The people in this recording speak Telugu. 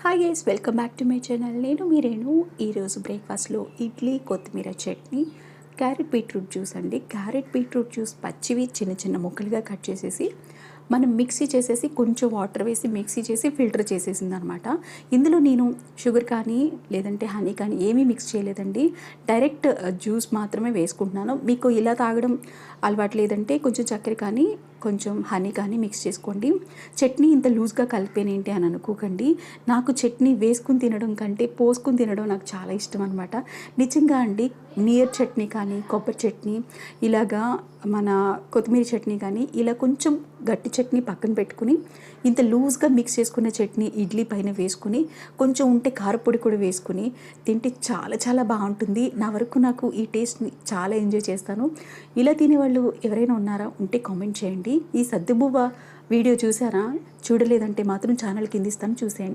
Hi guys, welcome back to my channel. నేను మీ రేణు. ఈరోజు బ్రేక్ఫాస్ట్లో ఇడ్లీ, కొత్తిమీర చట్నీ, క్యారెట్ బీట్రూట్ జ్యూస్ అండి. క్యారెట్ బీట్రూట్ జ్యూస్ పచ్చివి చిన్న చిన్న ముక్కలుగా కట్ చేసేసి మనం మిక్సీ చేసేసి కొంచెం వాటర్ వేసి మిక్సీ చేసి ఫిల్టర్ చేసేసింది అనమాట. ఇందులో నేను షుగర్ కానీ లేదంటే హనీ కానీ ఏమీ మిక్స్ చేయలేదండి. డైరెక్ట్ జ్యూస్ మాత్రమే వేసుకుంటున్నాను. మీకు ఇలా తాగడం అలవాటు లేదంటే కొంచెం చక్కెర కానీ కొంచెం హనీ కానీ మిక్స్ చేసుకోండి. చట్నీ ఇంత లూజ్గా కలిపేనేంటి అని అనుకోకండి. నాకు చట్నీ వేసుకుని తినడం కంటే పోసుకుని తినడం నాకు చాలా ఇష్టం అనమాట. నిజంగా అండి, నీర్ చట్నీ కానీ కొబ్బరి చట్నీ, ఇలాగా మన కొత్తిమీర చట్నీ కానీ ఇలా కొంచెం గట్టి చట్నీ పక్కన పెట్టుకుని ఇంత లూజ్గా మిక్స్ చేసుకున్న చట్నీ ఇడ్లీ పైన వేసుకుని కొంచెం ఉంటే కారపొడి కూడా వేసుకుని తింటే చాలా చాలా బాగుంటుంది. నా వరకు నాకు ఈ టేస్ట్ని చాలా ఎంజాయ్ చేస్తాను. ఇలా తినేవాళ్ళు ఎవరైనా ఉన్నారా ఉంటే కామెంట్ చేయండి. ఈ సద్దుబువ్వ వీడియో చూసారా? చూడలేదంటే మాత్రం ఛానల్ కింద ఇస్తాను, చూసేయండి.